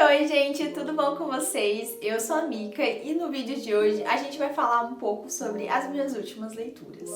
Oi, gente, tudo bom com vocês? Eu sou a Mika e no vídeo de hoje a gente vai falar um pouco sobre as minhas últimas leituras.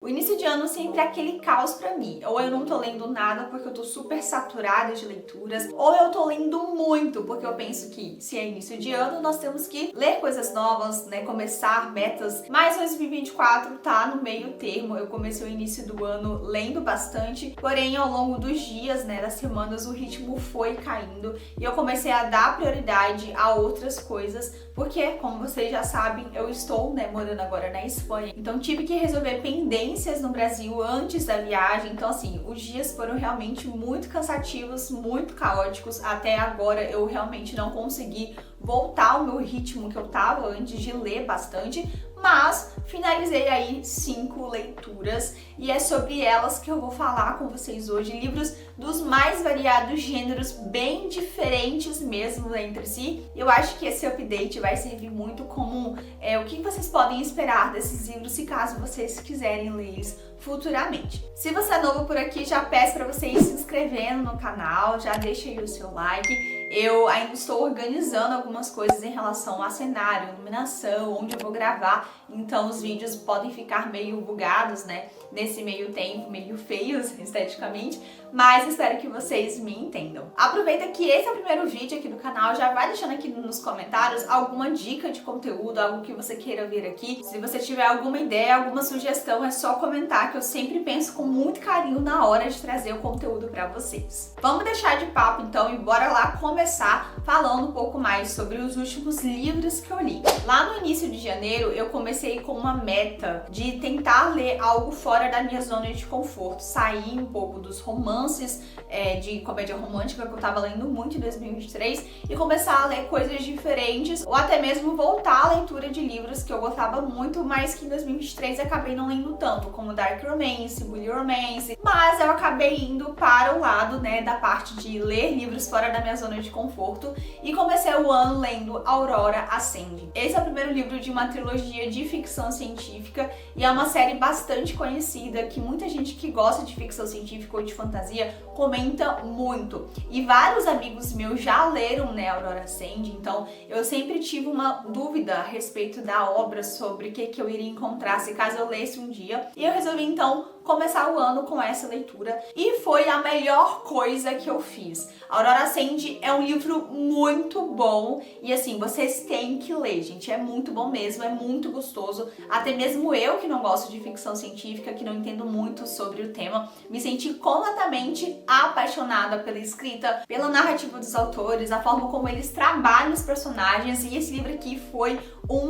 O início de ano sempre é aquele caos pra mim. Ou eu não tô lendo nada porque eu tô super saturada de leituras, ou eu tô lendo muito porque eu penso que se é início de ano nós temos que ler coisas novas, né, começar metas. Mas 2024 tá no meio termo. Eu comecei o início do ano lendo bastante, porém ao longo dos dias, né, das semanas, o ritmo foi caindo e eu comecei a dar prioridade a outras coisas, porque, como vocês já sabem, eu estou, né, morando agora na Espanha, então tive que resolver pendências no Brasil antes da viagem. Então assim, os dias foram realmente muito cansativos, muito caóticos. Até agora eu realmente não consegui voltar ao meu ritmo que eu tava antes de ler bastante, mas finalizei aí 5 leituras e é sobre elas que eu vou falar com vocês hoje. Livros dos mais variados gêneros, bem diferentes mesmo entre si. Eu acho que esse update vai servir muito como o que vocês podem esperar desses livros, se caso vocês quiserem lê-los futuramente. Se você é novo por aqui, já peço para você ir se inscrevendo no canal, já deixa aí o seu like. Eu ainda estou organizando algumas coisas em relação a cenário, iluminação, onde eu vou gravar, então os vídeos podem ficar meio bugados, né, nesse meio tempo, meio feios esteticamente, mas espero que vocês me entendam. Aproveita que esse é o primeiro vídeo aqui do canal, já vai deixando aqui nos comentários alguma dica de conteúdo, algo que você queira ver aqui. Se você tiver alguma ideia, alguma sugestão, é só comentar, que eu sempre penso com muito carinho na hora de trazer o conteúdo para vocês. Vamos deixar de papo então e bora lá começar falando um pouco mais sobre os últimos livros que eu li. Lá no início de janeiro eu comecei com uma meta de tentar ler algo fora da minha zona de conforto, sair um pouco dos romances de comédia romântica que eu tava lendo muito em 2023 e começar a ler coisas diferentes, ou até mesmo voltar à leitura de livros que eu gostava muito, mas que em 2023 acabei não lendo tanto, como Dark Romance, Bully Romance, mas eu acabei indo para o lado, né, da parte de ler livros fora da minha zona de conforto e comecei o ano lendo Aurora Ascende. Esse é o primeiro livro de uma trilogia de ficção científica e é uma série bastante conhecida, que muita gente que gosta de ficção científica ou de fantasia comenta muito. E vários amigos meus já leram, né, Aurora Ascende, então eu sempre tive uma dúvida a respeito da obra, sobre o que eu iria encontrar se caso eu lesse um dia. E eu resolvi então começar o ano com essa leitura e foi a melhor coisa que eu fiz. Aurora Ascende é um livro muito bom e assim, vocês têm que ler, gente, é muito bom mesmo, é muito gostoso. Até mesmo eu, que não gosto de ficção científica, que não entendo muito sobre o tema, me senti completamente apaixonada pela escrita, pela narrativa dos autores, a forma como eles trabalham os personagens, e esse livro aqui foi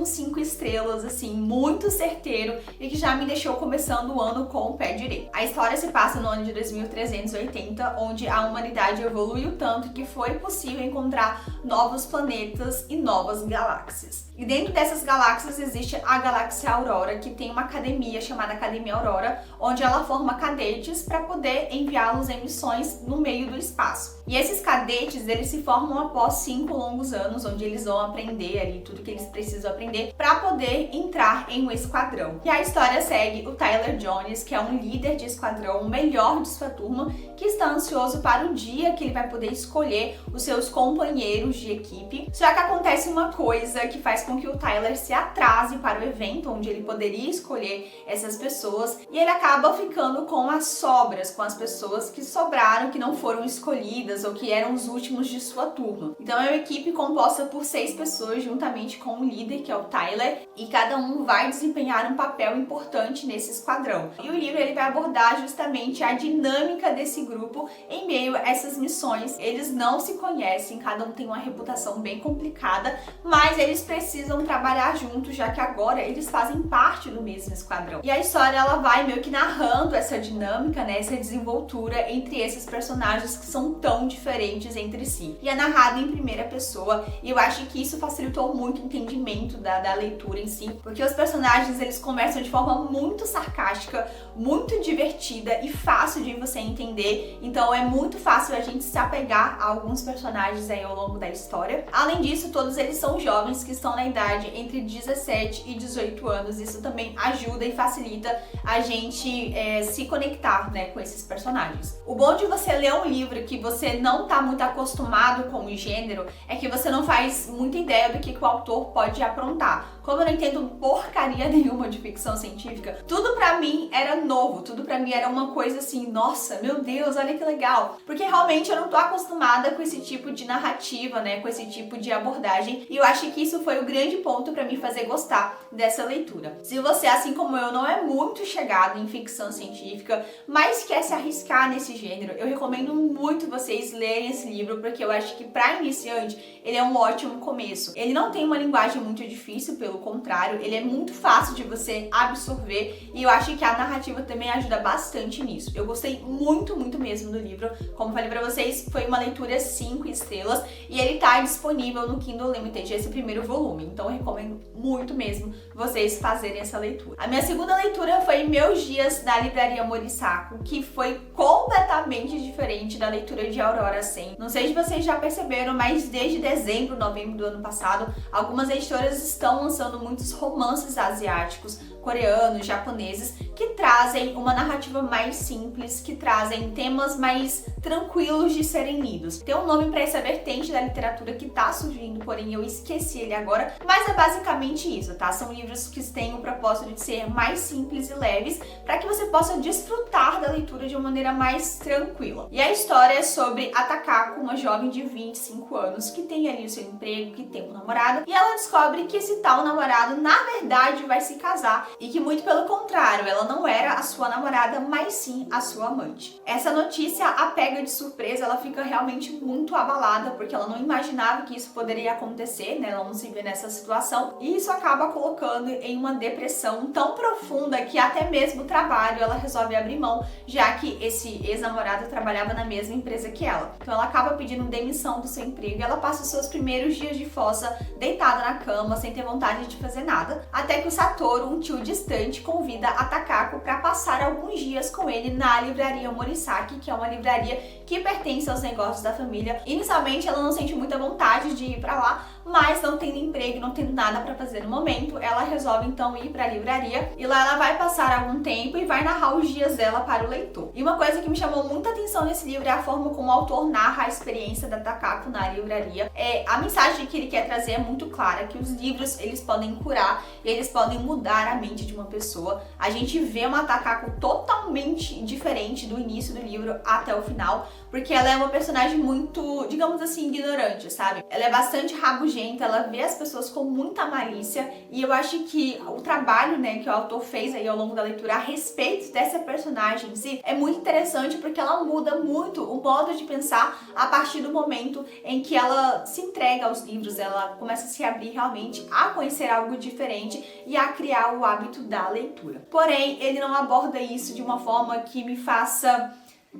5 estrelas, assim, muito certeiro e que já me deixou começando o ano com o pé direito. A história se passa no ano de 2380, onde a humanidade evoluiu tanto que foi possível encontrar novos planetas e novas galáxias. E dentro dessas galáxias existe a galáxia Aurora, que tem uma academia chamada Academia Aurora, onde ela forma cadetes para poder enviá-los em missões no meio do espaço. E esses cadetes, eles se formam após 5 longos anos, onde eles vão aprender ali tudo que eles precisam aprender para poder entrar em um esquadrão. E a história segue o Tyler Jones, que é um líder de esquadrão, o melhor de sua turma, que está ansioso para o dia que ele vai poder escolher os seus companheiros de equipe. Só que acontece uma coisa que faz com que o Tyler se atrase para o evento onde ele poderia escolher essas pessoas, e ele acaba ficando com as sobras, com as pessoas que sobraram, que não foram escolhidas ou que eram os últimos de sua turma. Então é uma equipe composta por 6 pessoas, juntamente com o líder, que é o Tyler, e cada um vai desempenhar um papel importante nesse esquadrão. E o livro ele vai abordar justamente a dinâmica desse grupo em meio a essas missões. Eles não se conhecem, cada um tem uma reputação bem complicada, mas eles precisam trabalhar juntos, já que agora eles fazem parte do mesmo esquadrão. E a história ela vai meio que narrando essa dinâmica, né, essa desenvoltura entre esses personagens que são tão diferentes entre si. E é narrado em primeira pessoa, e eu acho que isso facilitou muito o entendimento da leitura em si, porque os personagens eles conversam de forma muito sarcástica, muito divertida e fácil de você entender, então é muito fácil a gente se apegar a alguns personagens aí ao longo da história. Além disso, todos eles são jovens que estão na idade entre 17 e 18 anos, isso também ajuda e facilita a gente se conectar, né, com esses personagens. O bom de você ler um livro que você não tá muito acostumado com o gênero é que você não faz muita ideia do que o autor pode aprontar. Como eu não entendo porcaria nenhuma de ficção científica, tudo pra mim era novo, tudo pra mim era uma coisa assim, nossa, meu Deus, olha que legal. Porque realmente eu não tô acostumada com esse tipo de narrativa, né, com esse tipo de abordagem, e eu acho que isso foi o grande ponto pra me fazer gostar dessa leitura. Se você, assim como eu, não é muito chegado em ficção científica, mas quer se arriscar nesse gênero, eu recomendo muito vocês lerem esse livro, porque eu acho que pra iniciante ele é um ótimo começo. Ele não tem uma linguagem muito difícil, pelo contrário, ele é muito fácil de você absorver, e eu acho que a narrativa também ajuda bastante nisso. Eu gostei muito, muito mesmo do livro. Como falei pra vocês, foi uma leitura 5 estrelas, e ele tá disponível no Kindle Unlimited, esse primeiro volume, então eu recomendo muito mesmo vocês fazerem essa leitura. A minha segunda leitura foi Meus Dias na Livraria Morissaco, que foi completamente diferente da leitura de Aurora Sen. Não sei se vocês já perceberam, mas desde dezembro, novembro do ano passado, algumas editoras estão lançando muitos romances asiáticos, coreanos, japoneses, que trazem uma narrativa mais simples, que trazem temas mais tranquilos de serem lidos. Tem um nome para essa vertente da literatura que tá surgindo, porém eu esqueci ele agora, mas é basicamente isso, tá? São livros que têm o propósito de ser mais simples e leves, para que você possa desfrutar da leitura de uma maneira mais tranquila. E a história é sobre a Takako, uma jovem de 25 anos, que tem ali o seu emprego, que tem um namorado, e ela descobre que esse tal namorado, na verdade, vai se casar, e que muito pelo contrário, ela não era a sua namorada, mas sim a sua amante. Essa notícia a pega de surpresa, ela fica realmente muito abalada, porque ela não imaginava que isso poderia acontecer, né? Ela não se vê nessa situação, e isso acaba colocando em uma depressão tão profunda que até mesmo o trabalho ela resolve abrir mão, já que esse ex-namorado trabalhava na mesma empresa que ela. Então ela acaba pedindo demissão do seu emprego, e ela passa os seus primeiros dias de fossa deitada na cama, sem ter vontade de fazer nada, até que o Satoru, um tio distante, convida a Takako para passar alguns dias com ele na livraria Morisaki, que é uma livraria que pertence aos negócios da família. Inicialmente ela não sente muita vontade de ir para lá, mas não tendo emprego, não tendo nada para fazer no momento, ela resolve então ir para a livraria, e lá ela vai passar algum tempo e vai narrar os dias dela para o leitor. E uma coisa que me chamou muita atenção nesse livro é a forma como o autor narra a experiência da Takako na livraria. A mensagem que ele quer trazer é muito clara, que os livros eles podem curar e eles podem mudar a mente de uma pessoa. A gente vê uma Takako totalmente diferente do início do livro até o final, porque ela é uma personagem muito, digamos assim, ignorante, sabe? Ela é bastante rabugenta, ela vê as pessoas com muita malícia, e eu acho que o trabalho, né, que o autor fez aí ao longo da leitura a respeito dessa personagem em si é muito interessante, porque ela muda muito o modo de pensar a partir do momento em que ela se entrega aos livros, ela começa a se abrir realmente a conhecer algo diferente e a criar o hábito da leitura. Porém, ele não aborda isso de uma forma que me faça,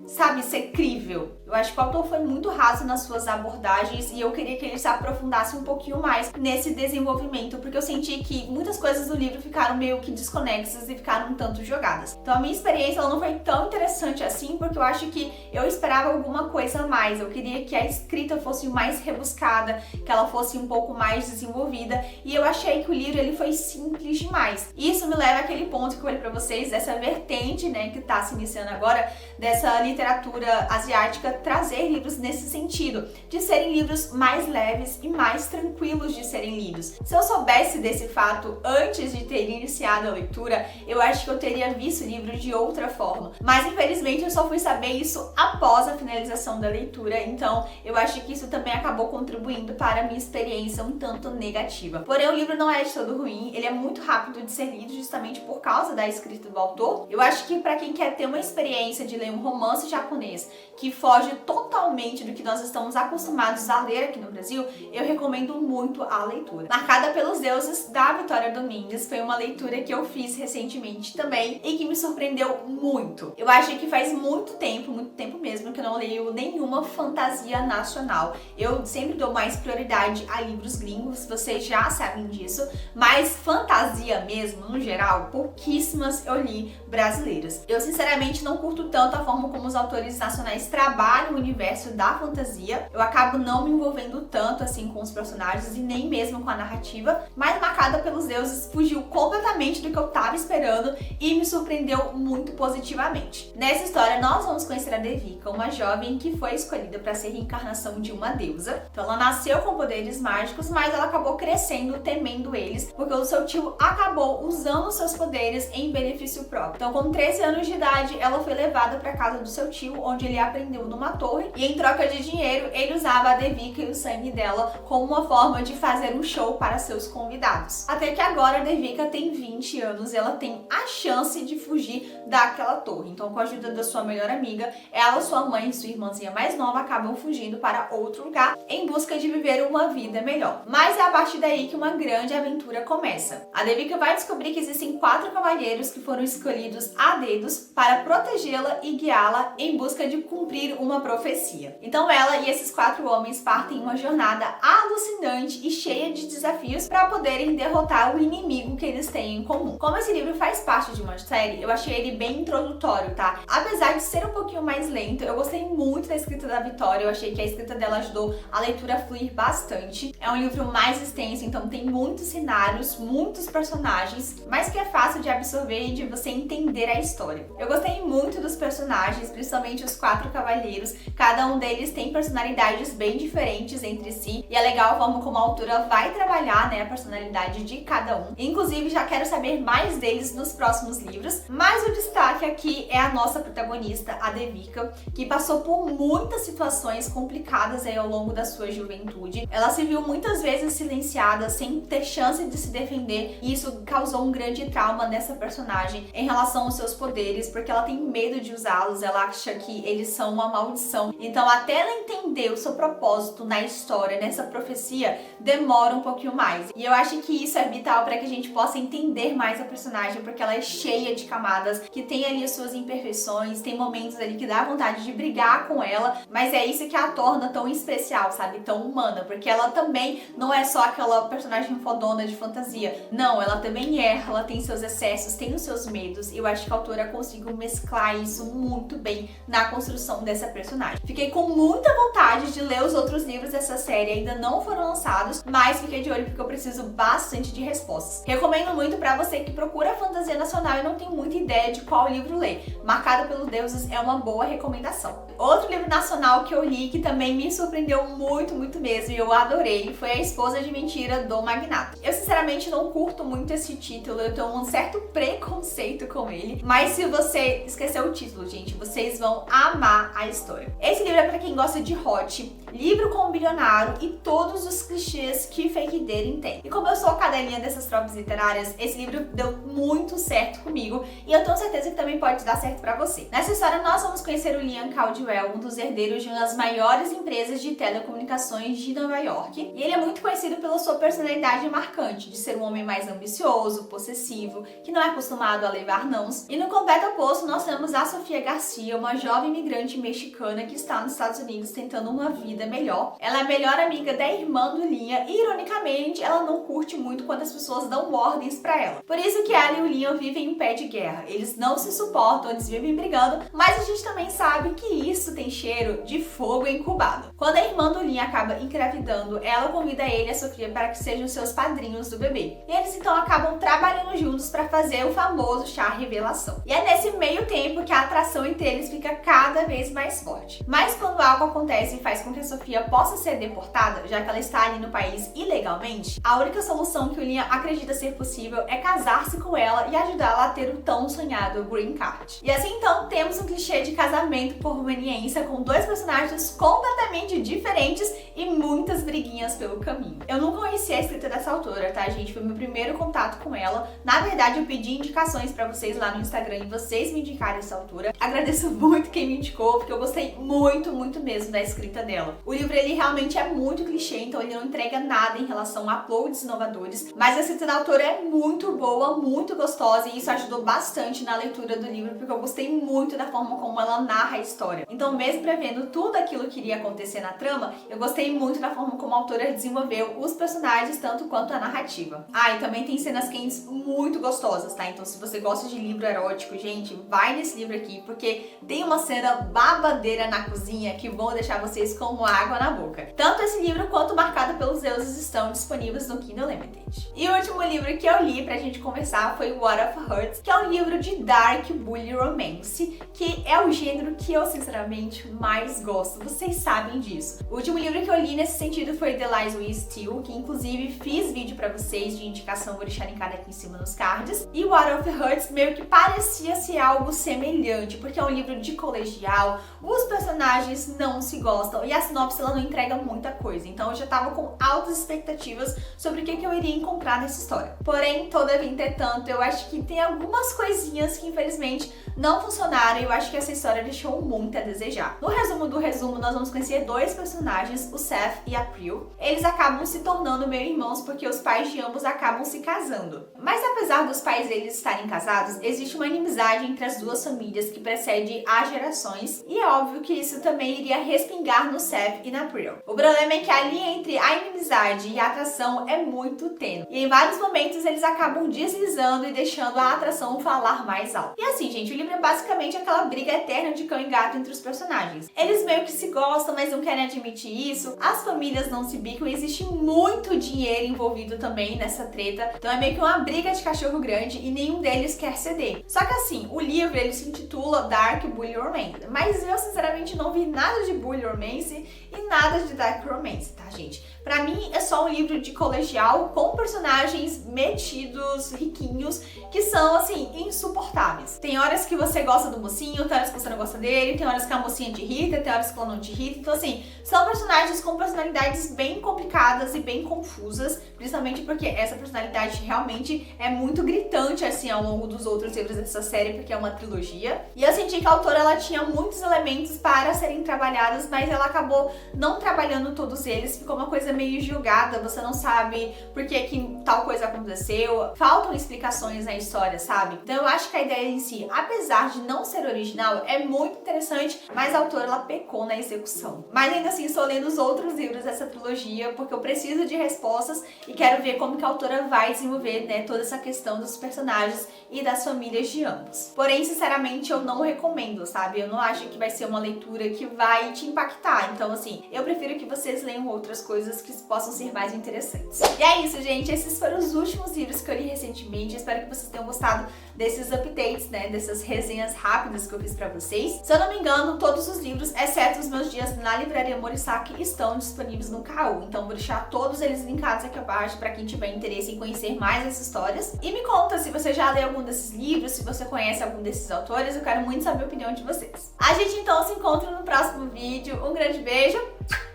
sabe, ser crível. Eu acho que o autor foi muito raso nas suas abordagens, e eu queria que ele se aprofundasse um pouquinho mais nesse desenvolvimento, porque eu senti que muitas coisas do livro ficaram meio que desconexas e ficaram um tanto jogadas. Então a minha experiência ela não foi tão interessante assim, porque eu acho que eu esperava alguma coisa a mais. Eu queria que a escrita fosse mais rebuscada, que ela fosse um pouco mais desenvolvida, e eu achei que o livro ele foi simples demais. E isso me leva àquele ponto que eu falei pra vocês, dessa vertente, né, que tá se iniciando agora, dessa literatura asiática trazer livros nesse sentido, de serem livros mais leves e mais tranquilos de serem lidos. Se eu soubesse desse fato antes de ter iniciado a leitura, eu acho que eu teria visto o livro de outra forma, mas infelizmente eu só fui saber isso após a finalização da leitura, então eu acho que isso também acabou contribuindo para a minha experiência um tanto negativa. Porém, o livro não é de todo ruim, ele é muito rápido de ser lido justamente por causa da escrita do autor. Eu acho que para quem quer ter uma experiência de ler um romance japonês que foge totalmente do que nós estamos acostumados a ler aqui no Brasil, eu recomendo muito a leitura. Marcada pelos Deuses, da Vitória Domingues, foi uma leitura que eu fiz recentemente também e que me surpreendeu muito. Eu acho que faz muito tempo mesmo, que eu não leio nenhuma fantasia nacional. Eu sempre dou mais prioridade a livros gringos, vocês já sabem disso, mas fantasia mesmo, no geral, pouquíssimas eu li brasileiras. Eu sinceramente não curto tanto a forma como os autores nacionais trabalham o universo da fantasia. Eu acabo não me envolvendo tanto assim com os personagens e nem mesmo com a narrativa, mas Marcada pelos Deuses fugiu completamente do que eu tava esperando e me surpreendeu muito positivamente. Nessa história nós vamos conhecer a Devika, uma jovem que foi escolhida para ser reencarnação de uma deusa. Então ela nasceu com poderes mágicos, mas ela acabou crescendo temendo eles, porque o seu tio acabou usando seus poderes em benefício próprio. Então com 13 anos de idade ela foi levada para casa do seu tio, onde ele aprendeu numa torre, e em troca de dinheiro ele usava a Devika e o sangue dela como uma forma de fazer um show para seus convidados. Até que agora a Devika tem 20 anos e ela tem a chance de fugir daquela torre. Então com a ajuda da sua melhor amiga, ela, sua mãe e sua irmãzinha mais nova acabam fugindo para outro lugar em busca de viver uma vida melhor. Mas é a partir daí que uma grande aventura começa. A Devika vai descobrir que existem 4 cavalheiros que foram escolhidos a dedos para protegê-la e guiá-la em busca de cumprir uma profecia. Então ela e esses 4 homens partem em uma jornada alucinante e cheia de desafios para poderem derrotar o inimigo que eles têm em comum. Como esse livro faz parte de uma série, eu achei ele bem introdutório, tá? Apesar de ser um pouquinho mais lento, eu gostei muito da escrita da Vitória, eu achei que a escrita dela ajudou a leitura a fluir bastante. É um livro mais extenso, então tem muitos cenários, muitos personagens, mas que é fácil de absorver e de você entender a história. Eu gostei muito dos personagens, principalmente os 4 cavaleiros. Cada um deles tem personalidades bem diferentes entre si, e é legal a forma como a autora vai trabalhar, né, a personalidade de cada um. Inclusive, já quero saber mais deles nos próximos livros, mas o destaque aqui é a nossa protagonista, a Devika, que passou por muitas situações complicadas aí ao longo da sua juventude. Ela se viu muitas vezes silenciada, sem ter chance de se defender, e isso causou um grande trauma nessa personagem em relação aos seus poderes, porque ela tem medo de usá-los, ela acha que eles são uma maldição. Então, até ela entender o seu propósito na história, nessa profecia, demora um pouquinho mais. E eu acho que isso é vital para que a gente possa entender mais a personagem, porque ela é cheia de camadas, que tem ali as suas imperfeições, tem momentos ali que dá vontade de brigar com ela, mas é isso que a torna tão especial, sabe? Tão humana, porque ela também não é só aquela personagem fodona de fantasia. Não, ela também erra, ela tem seus excessos, tem os seus medos, e eu acho que a autora conseguiu mesclar isso muito bem na construção dessa personagem. Fiquei com muita vontade de ler os outros livros dessa série, ainda não foram lançados, mas fiquei de olho porque eu preciso bastante de respostas. Recomendo muito pra você que procura fantasia nacional e não tem muita ideia de qual livro ler. Marcada pelos Deuses é uma boa recomendação. Outro livro nacional que eu li que também me surpreendeu muito mesmo e eu adorei foi A Esposa de Mentira, do Magnata. Eu sinceramente não curto muito esse título, eu tenho um certo preconceito com ele, mas se você esqueceu o título, gente, vocês vão amar a história. Esse livro é pra quem gosta de hot, livro com um bilionário e todos os clichês que fake dating tem. E como eu sou cadelinha dessas tropas literárias, esse livro deu muito certo comigo e eu tenho certeza que também pode dar certo pra você. Nessa história nós vamos conhecer o Liam Caldwell, um dos herdeiros de uma das maiores empresas de telecomunicações de Nova York, e ele é muito conhecido pela sua personalidade marcante, de ser um homem mais ambicioso, possessivo, que não é acostumado a levar nãos. E no completo oposto nós temos a Sofia Garcia, uma jovem imigrante mexicana que está nos Estados Unidos tentando uma vida melhor. Ela é a melhor amiga da irmã do Liam e, ironicamente, ela não curte muito quando as pessoas dão ordens pra ela. Por isso que ela e o Liam vivem em pé de guerra. Eles não se suportam, eles vivem brigando, mas a gente também sabe que isso tem cheiro de fogo incubado. Quando a irmã do Liam acaba engravidando, ela convida ele e a Sofia para que sejam seus padrinhos do bebê. E eles então acabam trabalhando juntos para fazer o famoso chá revelação. E é nesse meio tempo que a atração entre eles fica cada vez mais forte. Mas quando algo acontece e faz com que a Sofia possa ser deportada, já que ela está ali no país ilegalmente, a única solução que o Liam acredita ser possível é casar-se com ela e ajudá-la a ter o tão sonhado Green Card. E assim então temos um clichê de casamento por experiência com dois personagens completamente diferentes e muitas briguinhas pelo caminho. Eu não conhecia a escrita dessa autora, tá, gente? Foi meu primeiro contato com ela. Na verdade, eu pedi indicações pra vocês lá no Instagram e vocês me indicaram essa autora. Agradeço muito quem me indicou, porque eu gostei muito, muito mesmo da escrita dela. O livro, ele realmente é muito clichê, então ele não entrega nada em relação a uploads inovadores, mas a escrita da autora é muito boa, muito gostosa, e isso ajudou bastante na leitura do livro, porque eu gostei muito da forma como ela narra a história. Então, mesmo prevendo tudo aquilo que iria acontecer na trama, eu gostei muito da forma como a autora desenvolveu os personagens, tanto quanto a narrativa. Ah, e também tem cenas quentes muito gostosas, tá? Então, se você gosta de livro erótico, gente, vai nesse livro aqui, porque tem uma cena babadeira na cozinha que vão deixar vocês como água na boca. Tanto esse livro quanto Marcado pelos Deuses estão disponíveis no Kindle Unlimited. E o último livro que eu li pra gente conversar foi War of Hearts, que é um livro de dark bully romance, que é o gênero que eu, sinceramente, mais gosto. Vocês sabem disso. O último livro que eu li nesse sentido foi The Lies We Steal, que inclusive fiz vídeo pra vocês de indicação, vou deixar linkado aqui em cima nos cards. E War of Hearts meio que parecia ser algo semelhante, porque é um livro de colegial, os personagens não se gostam e a sinopse ela não entrega muita coisa. Então eu já tava com altas expectativas sobre o que eu iria encontrar nessa história. Porém, todavia, entretanto, eu acho que tem algumas coisinhas que infelizmente não funcionaram e eu acho que essa história deixou muito a desejar. No resumo do resumo, nós vamos conhecer dois personagens, o Seth e a Prill. Eles acabam se tornando meio irmãos porque os pais de ambos acabam se casando. Mas apesar dos pais deles estarem casados, existe uma inimizade entre as duas famílias que precede há gerações e é óbvio que isso também iria respingar no Seth e na Prill. O problema é que a linha entre a inimizade e a atração é muito tênue e em vários momentos eles acabam deslizando e deixando a atração falar mais alto. E assim, gente, o livro é basicamente aquela briga eterna de cão e gato entre os personagens. Eles meio que se gostam, mas não querem admitir isso. As famílias não se bicam e existe muito dinheiro envolvido também nessa treta. Então é meio que uma briga de cachorro grande e nenhum deles quer ceder. Só que assim, o livro ele se intitula Dark Bully Romance, mas eu sinceramente não vi nada de Bully Romance e nada de Dark Romance, tá, gente? Pra mim é só um livro de colegial com personagens metidos, riquinhos, que são assim, insuportáveis. Tem horas que você gosta do mocinho, tem horas que você não gosta dele, tem horas que a mocinha te irrita, tem horas que ela não te irrita. Então assim, são personagens com personalidades bem complicadas e bem confusas, principalmente porque essa personalidade realmente é muito gritante assim ao longo dos outros livros dessa série, porque é uma trilogia. E eu senti que a autora ela tinha muitos elementos para serem trabalhados, mas ela acabou não trabalhando todos eles, ficou uma coisa meio jogada, você não sabe por que tal coisa aconteceu, faltam explicações na história, sabe? Então eu acho que a ideia em si, apesar de não ser original, é muito interessante, mas a autora ela pecou na execução. Mas ainda assim estou lendo os outros livros dessa trilogia porque eu preciso de respostas e quero ver como que a autora vai desenvolver, né, toda essa questão dos personagens e das famílias de ambos. Porém, sinceramente, eu não recomendo, sabe? Eu não acho que vai ser uma leitura que vai te impactar. Então, assim, eu prefiro que vocês leiam outras coisas que possam ser mais interessantes. E é isso, gente. Esses foram os últimos livros que eu li recentemente. Espero que vocês tenham gostado desses updates, né? Dessas resenhas rápidas que eu fiz pra vocês. Se eu não me engano, todos os livros, exceto os meus dias na livraria Morisaki, estão disponíveis no KU. Então, vou deixar todos eles linkados aqui abaixo pra quem tiver interesse em conhecer mais essas histórias. E me conta se você já leu algum desses livros, se você conhece algum desses autores. Eu quero muito saber a opinião de vocês. A gente então se encontra no próximo vídeo. Um grande beijo.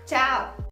Tchau!